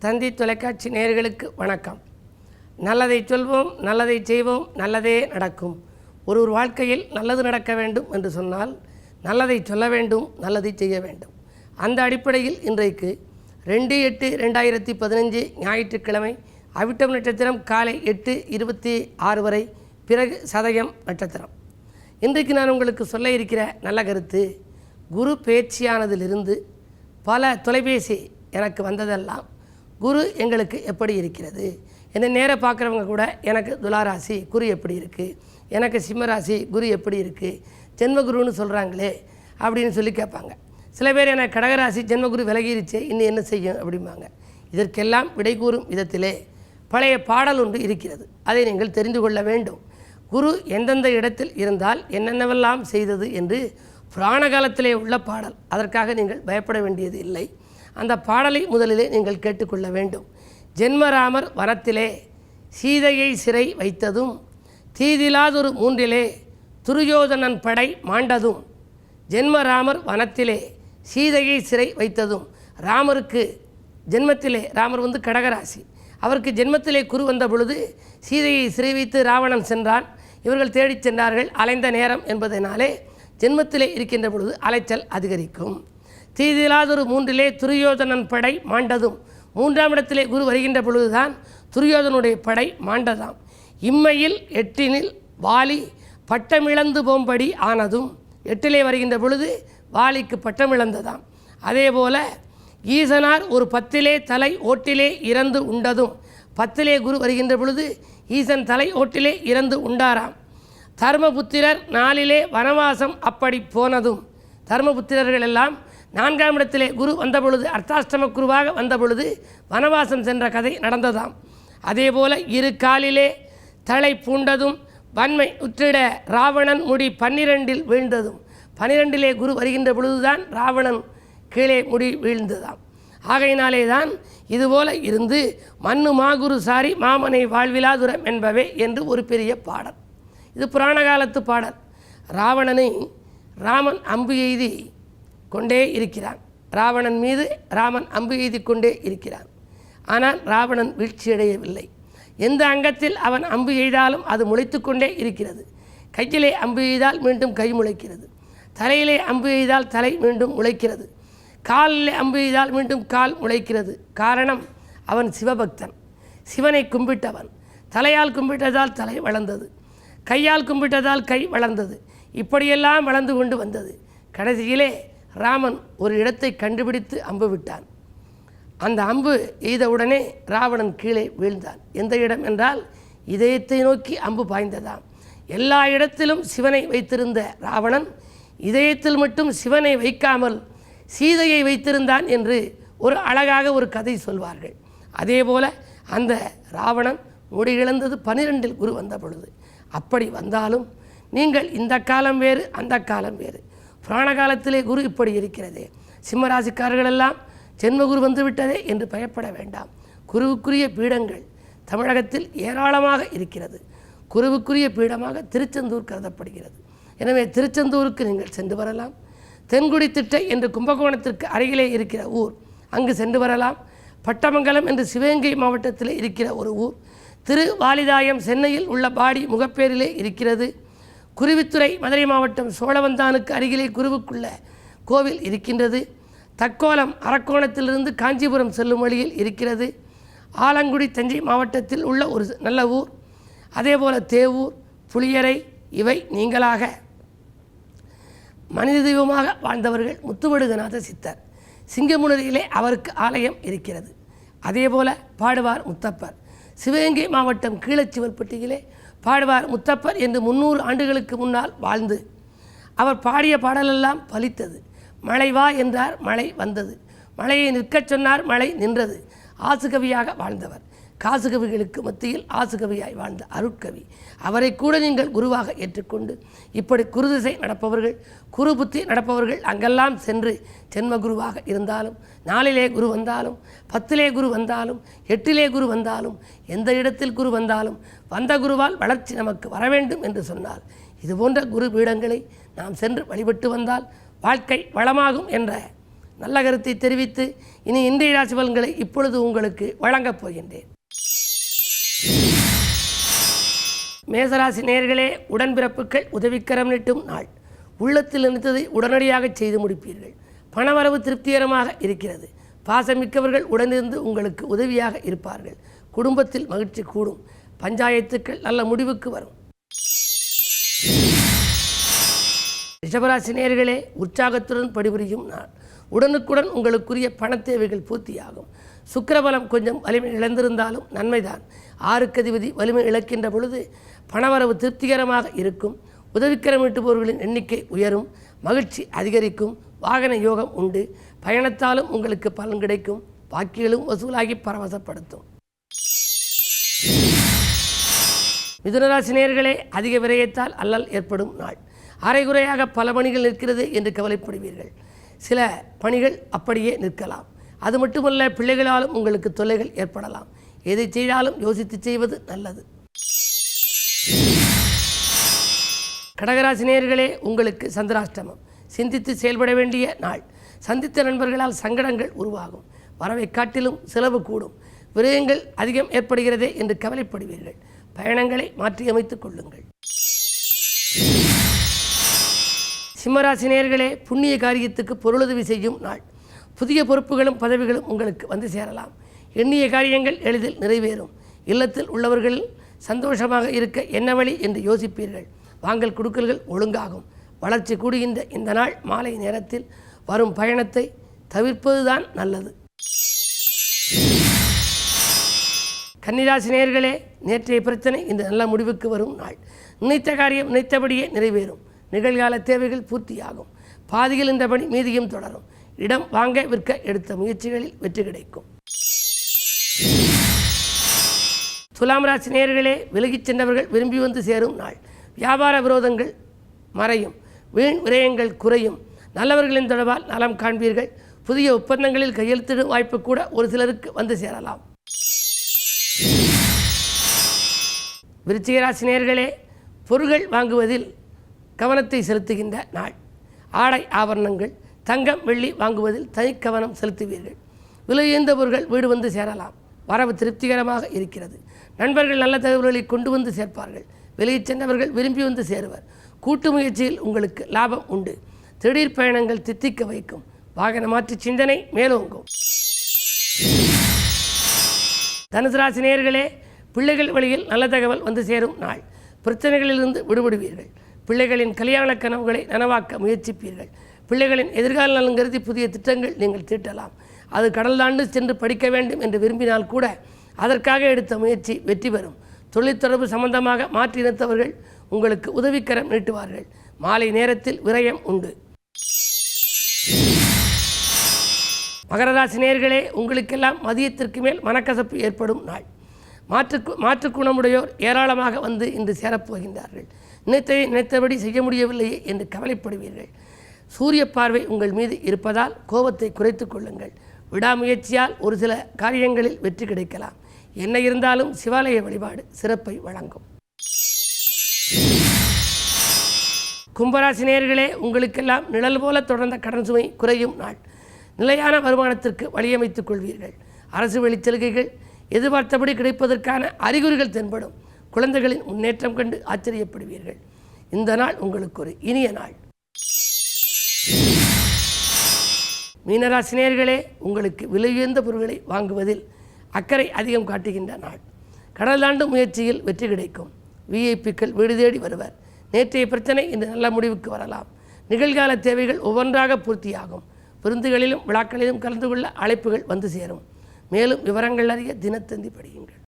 தந்தி தொலைக்காட்சி நேயர்களுக்கு வணக்கம். நல்லதை சொல்வோம், நல்லதை செய்வோம், நல்லதே நடக்கும். ஒரு வாழ்க்கையில் நல்லது நடக்க வேண்டும் என்று சொன்னால் நல்லதை சொல்ல வேண்டும், நல்லதை செய்ய வேண்டும். அந்த அடிப்படையில் இன்றைக்கு 2/8/2015 ஞாயிற்றுக்கிழமை அவிட்டம் நட்சத்திரம் காலை 8:26 வரை, பிறகு சதயம் நட்சத்திரம். இன்றைக்கு நான் உங்களுக்கு சொல்ல இருக்கிற நல்ல கருத்து, குரு பேச்சியானதிலிருந்து பல தொலைபேசி எனக்கு வந்ததெல்லாம் குரு எங்களுக்கு எப்படி இருக்கிறது, என்னை நேராக பார்க்குறவங்க கூட எனக்கு துலாராசி குரு எப்படி இருக்குது, எனக்கு சிம்மராசி குரு எப்படி இருக்குது, ஜென்மகுருன்னு சொல்கிறாங்களே அப்படின்னு சொல்லி கேட்பாங்க. சில பேர் எனக்கு கடகராசி ஜென்மகுரு விலகிருச்சே, இன்னும் என்ன செய்யும் அப்படிம்பாங்க. இதற்கெல்லாம் விடை கூறும் விதத்திலே பழைய பாடல் ஒன்று இருக்கிறது, அதை நீங்கள் தெரிந்து கொள்ள வேண்டும். குரு எந்தெந்த இடத்தில் இருந்தால் என்னென்னவெல்லாம் செய்தது என்று புராண காலத்திலே உள்ள பாடல். அதற்காக நீங்கள் பயப்பட வேண்டியது இல்லை. அந்த பாடலை முதலிலே நீங்கள் கேட்டுக்கொள்ள வேண்டும். ஜென்மராமர் வனத்திலே சீதையை சிறை வைத்ததும், தீதிலாதொரு 3 துரியோதனன் படை மாண்டதும். ஜென்மராமர் வனத்திலே சீதையை சிறை வைத்ததும், ராமருக்கு ஜென்மத்திலே, ராமர் கடகராசி, அவருக்கு ஜென்மத்திலே குரு வந்த பொழுது சீதையை சிறை வைத்து ராவணன் சென்றான். இவர்கள் தேடிச் சென்றார்கள், அலைந்த நேரம் என்பதனாலே ஜென்மத்திலே இருக்கின்ற பொழுது அலைச்சல் அதிகரிக்கும். தீதிலாதொரு 3 துரியோதனன் படை மாண்டதும், 3ஆம் இடத்திலே குரு வருகின்ற பொழுதுதான் துரியோதனுடைய படை மாண்டதாம். இம்மையில் 8 வாலி பட்டமிழந்து போம்படி ஆனதும், 8 வருகின்ற பொழுது வாலிக்கு பட்டமிழந்ததாம். அதே போல ஈசனார் ஒரு 10 தலை ஓட்டிலே இறந்து உண்டதும், 10 குரு வருகின்ற பொழுது ஈசன் தலை ஓட்டிலே இறந்து உண்டாராம். தர்மபுத்திரர் 4 வனவாசம் அப்படி போனதும், தர்மபுத்திரர்கள் எல்லாம் 4ஆம் இடத்திலே குரு வந்த பொழுது, அர்த்தாஷ்டம குருவாக வந்த பொழுது வனவாசம் சென்ற கதை நடந்ததாம். அதே போல 2 காலிலே தலை பூண்டதும், வன்மை உற்றிட ராவணன் முடி 12 வீழ்ந்ததும், 12 குரு வருகின்ற பொழுதுதான் ராவணன் கீழே முடி வீழ்ந்ததாம். ஆகையினாலே தான் இதுபோல இருந்து மண்ணு மாகுரு சாரி மாமனை வாழ்விலாதுரம் என்பவே என்று ஒரு பெரிய பாடல். இது புராண காலத்து பாடல். ராவணனை ராமன் அம்பு எய்தி கொண்டே இருக்கிறான். ராவணன் மீது ராமன் அம்பு எய்தி கொண்டே இருக்கிறான். ஆனால் ராவணன் வீழ்ச்சியடையவில்லை. எந்த அங்கத்தில் அவன் அம்பு எய்தாலும் அது முளைத்து கொண்டே இருக்கிறது. கையிலே அம்பு எய்தால் மீண்டும் கை முளைக்கிறது, தலையிலே அம்பு எய்தால் தலை மீண்டும் முளைக்கிறது, காலிலே அம்பு எய்தால் மீண்டும் கால் முளைக்கிறது. காரணம், அவன் சிவபக்தன், சிவனை கும்பிட்டவன். தலையால் கும்பிட்டதால் தலை வளர்ந்தது, கையால் கும்பிட்டதால் கை வளர்ந்தது. இப்படியெல்லாம் வளர்ந்து கொண்டு வந்தது. கடைசியிலே ராமன் ஒரு இடத்தை கண்டுபிடித்து அம்பு விட்டான். அந்த அம்பு எய்தவுடனே ராவணன் கீழே வீழ்ந்தான். எந்த இடம் என்றால் இதயத்தை நோக்கி அம்பு பாய்ந்ததாம். எல்லா இடத்திலும் சிவனை வைத்திருந்த ராவணன் இதயத்தில் மட்டும் சிவனை வைக்காமல் சீதையை வைத்திருந்தான் என்று ஒரு அழகாக ஒரு கதை சொல்வார்கள். அதே போல அந்த ராவணன் முடியிழந்தது 12 குரு வந்த பொழுது. அப்படி வந்தாலும் நீங்கள் இந்த காலம் வேறு, அந்த காலம் வேறு. புராண காலத்திலே குரு இப்படி இருக்கிறது. சிம்மராசிக்காரர்களெல்லாம் ஜென்மகுரு வந்துவிட்டதே என்று பயப்பட வேண்டாம். குருவுக்குரிய பீடங்கள் தமிழகத்தில் ஏராளமாக இருக்கிறது. குருவுக்குரிய பீடமாக திருச்செந்தூர் கருதப்படுகிறது. எனவே திருச்செந்தூருக்கு நீங்கள் சென்று வரலாம். தென்குடி திட்டை என்று கும்பகோணத்திற்கு அருகிலே இருக்கிற ஊர், அங்கு சென்று வரலாம். பட்டமங்கலம் என்று சிவகங்கை மாவட்டத்தில் இருக்கிற ஒரு ஊர், திருவாலிதாயம் சென்னையில் உள்ள பாடி முகப்பேரிலே இருக்கிறது. குருவித்துறை மதுரை மாவட்டம் சோழவந்தானுக்கு அருகிலே குருவுக்குள்ள கோவில் இருக்கின்றது. தக்கோலம் அரக்கோணத்திலிருந்து காஞ்சிபுரம் செல்லும் வழியில் இருக்கிறது. ஆலங்குடி தஞ்சை மாவட்டத்தில் உள்ள ஒரு நல்ல ஊர். அதே போல் தேவூர், புளியரை, இவை நீங்களாக மனித தெய்வமாக வாழ்ந்தவர்கள் முத்துவடுகநாத சித்தர். சிங்கமுனரியிலே அவருக்கு ஆலயம் இருக்கிறது. அதே போல் பாடுவார் முத்தப்பர். சிவகங்கை மாவட்டம் கீழச்சிவல்பட்டியிலே பாடுவார் முத்தப்பர் என்று 300 ஆண்டுகளுக்கு முன்னால் வாழ்ந்து அவர் பாடிய பாடலெல்லாம் பலித்தது. மழை வா என்றார், மழை வந்தது. மழையை நிற்கச் சொன்னார், மழை நின்றது. ஆசுகவியாக வாழ்ந்தவர். காசுகவிகளுக்கு மத்தியில் ஆசுகவியாய் வாழ்ந்த அருட்கவி. அவரை கூட நீங்கள் குருவாக ஏற்றுக்கொண்டு இப்படி குருதிசை நடப்பவர்கள், குரு புத்தி நடப்பவர்கள் அங்கெல்லாம் சென்று ஜென்ம குருவாக இருந்தாலும், 4 குரு வந்தாலும், 10 குரு வந்தாலும், 8 குரு வந்தாலும், எந்த இடத்தில் குரு வந்தாலும் வந்த குருவால் வளர்ச்சி நமக்கு வர வேண்டும் என்று சொன்னால் இதுபோன்ற குரு பீடங்களை நாம் சென்று வழிபட்டு வந்தால் வாழ்க்கை வளமாகும் என்ற நல்ல கருத்தை தெரிவித்து இனி இன்றைய ராசி பலன்களை இப்பொழுது உங்களுக்கு வழங்கப் போகின்றேன். மேசராசி நேயர்களே, உடன்பிறப்புகள் உதவிக்கரம் நீட்டும் நாள். உள்ளத்தில் நினைத்ததை உடனடியாக செய்து முடிப்பீர்கள். பணவரவு திருப்திகரமாக இருக்கிறது. பாசமிக்கவர்கள் உடனிருந்து உங்களுக்கு உதவியாக இருப்பார்கள். குடும்பத்தில் மகிழ்ச்சி கூடும். பஞ்சாயத்துக்கள் நல்ல முடிவுக்கு வரும். ரிஷபராசி நேயர்களே, உற்சாகத்துடன் பணிபுரியும் நாள். உடனுக்குடன் உங்களுக்குரிய பண தேவைகள் பூர்த்தியாகும். சுக்கிரபலம் கொஞ்சம் வலிமை இழந்திருந்தாலும் நன்மைதான். 6க்கு அதிபதி வலிமை இழக்கின்ற பொழுது பணவரவு திருப்திகரமாக இருக்கும். உதவிக்கரம் ஈட்டுபவர்களின் எண்ணிக்கை உயரும். மகிழ்ச்சி அதிகரிக்கும். வாகன யோகம் உண்டு. பயணத்தாலும் உங்களுக்கு பலன் கிடைக்கும். பாக்கிகளும் வசூலாகி பரவசப்படுத்தும். மிதுனராசி நேயர்களே, அதிக விரயத்தால் அல்லல் ஏற்படும் நாள். அரைகுறையாக பல பணிகள் நிற்கிறது என்று கவலைப்படுவீர்கள். சில பணிகள் அப்படியே நிற்கலாம். அது மட்டுமல்ல, பிள்ளைகளாலும் உங்களுக்கு தொல்லைகள் ஏற்படலாம். எதை செய்தாலும் யோசித்து செய்வது நல்லது. கடகராசி நேயர்களே, உங்களுக்கு சந்திராஷ்டமம். சிந்தித்து செயல்பட வேண்டிய நாள். சந்தித்த நண்பர்களால் சங்கடங்கள் உருவாகும். வரவை காட்டிலும் செலவு கூடும். விரயங்கள் அதிகம் ஏற்படுகிறதே என்று கவலைப்படுவீர்கள். பயணங்களை மாற்றியமைத்துக் கொள்ளுங்கள். சிம்மராசி நேயர்களே, புண்ணிய காரியத்துக்கு பொருளுதவி செய்யும் நாள். புதிய பொறுப்புகளும் பதவிகளும் உங்களுக்கு வந்து சேரலாம். எண்ணிய காரியங்கள் எளிதில் நிறைவேறும். இல்லத்தில் உள்ளவர்கள் சந்தோஷமாக இருக்க என்ன வழி என்று யோசிப்பீர்கள். வாங்கல் கொடுக்கல்கள் ஒழுங்காகும். வளர்ச்சி கூடுகின்ற இந்த நாள் மாலை நேரத்தில் வரும் பயணத்தை தவிர்ப்பதுதான் நல்லது. கன்னிராசி நேயர்களே, நேற்றைய பிரச்சனை இந்த நல்ல முடிவுக்கு வரும் நாள். நினைத்த காரியம் நினைத்தபடியே நிறைவேறும். நிகழ்கால தேவைகள் பூர்த்தியாகும். பாதியில் இந்த பணி மீதியும் தொடரும். இடம் வாங்க விற்க எடுத்த முயற்சிகளில் வெற்றி கிடைக்கும். துலாம் ராசி நேயர்களே, விலகிச் சென்றவர்கள் விரும்பி வந்து சேரும் நாள். வியாபார விரோதங்கள் மறையும். வீண் விரயங்கள் குறையும். நல்லவர்களின் தொடர்பால் நலம் காண்பீர்கள். புதிய ஒப்பந்தங்களில் கையெழுத்திடும் வாய்ப்பு கூட ஒரு சிலருக்கு வந்து சேரலாம். விருச்சிக ராசி நேயர்களே, பொருட்கள் வாங்குவதில் கவனத்தை செலுத்துகின்ற நாள். ஆடை ஆபரணங்கள், தங்கம் வெள்ளி வாங்குவதில் தனி கவனம் செலுத்துவீர்கள். விலையுயர்ந்த பொருட்கள் வீடு வந்து சேரலாம். வரவு திருப்திகரமாக இருக்கிறது. நண்பர்கள் நல்ல தகவல்களை கொண்டு வந்து சேர்ப்பார்கள். வெளியே சென்றவர்கள் விரும்பி வந்து சேருவர். கூட்டு முயற்சியில் உங்களுக்கு லாபம் உண்டு. திடீர் பயணங்கள் தித்திக்க வைக்கும். வாகன மாற்று சிந்தனை மேலோங்கும். தனுசு ராசி நேயர்களே, பிள்ளைகள் வழியில் நல்ல தகவல் வந்து சேரும் நாள். பிரச்சனைகளிலிருந்து விடுபடுவீர்கள். பிள்ளைகளின் கல்யாண கனவுகளை நனவாக்க முயற்சிப்பீர்கள். பிள்ளைகளின் எதிர்கால நலன் கருதி புதிய திட்டங்கள் நீங்கள் தீட்டலாம். அது கடல் தாண்டு சென்று படிக்க வேண்டும் என்று விரும்பினால் கூட அதற்காக எடுத்த முயற்சி வெற்றி பெறும். தொழில் தொடர்பு சம்பந்தமாக மாற்றி இணைத்தவர்கள் உங்களுக்கு உதவிக்கரம் நீட்டுவார்கள். மாலை நேரத்தில் விரயம் உண்டு. மகரராசி நேயர்களே, உங்களுக்கெல்லாம் மதியத்திற்கு மேல் மனக்கசப்பு ஏற்படும் நாள். மாற்று குணமுடையோர் ஏராளமாக வந்து இன்று சேரப்போகின்றார்கள். நினைத்தபடி செய்ய முடியவில்லையே என்று கவலைப்படுவீர்கள். சூரிய பார்வை உங்கள் மீது இருப்பதால் கோபத்தை குறைத்து கொள்ளுங்கள். விடாமுயற்சியால் ஒரு சில காரியங்களில் வெற்றி கிடைக்கலாம். என்ன இருந்தாலும் சிவாலய வழிபாடு சிறப்பை வழங்கும். கும்பராசி நேயர்களே, உங்களுக்கெல்லாம் நிழல் போல தொடர்ந்த கடன் சுமை குறையும் நாள். நிலையான வருமானத்திற்கு வழியமைத்துக் கொள்வீர்கள். அரசு வெளிச்சலுகைகள் எதிர்பார்த்தபடி கிடைப்பதற்கான அறிகுறிகள் தென்படும். குழந்தைகளின் முன்னேற்றம் கண்டு ஆச்சரியப்படுவீர்கள். இந்த நாள் உங்களுக்கு ஒரு இனிய நாள். மீனராசி நேயர்களே, உங்களுக்கு விலையுயர்ந்த பொருட்களை வாங்குவதில் அக்கறை அதிகம் காட்டுகின்ற நாள். கடல் தாண்டும் முயற்சியில் வெற்றி கிடைக்கும். விஐபிக்கள் வீடு தேடி வருவர். நேற்றைய பிரச்சனை இன்று நல்ல முடிவுக்கு வரலாம். நிகழ்கால தேவைகள் ஒவ்வொன்றாக பூர்த்தியாகும். விருந்துகளிலும் விழாக்களிலும் கலந்து கொள்ள அழைப்புகள் வந்து சேரும். மேலும் விவரங்கள் அறிய தினத்தந்தி படியுங்கள்.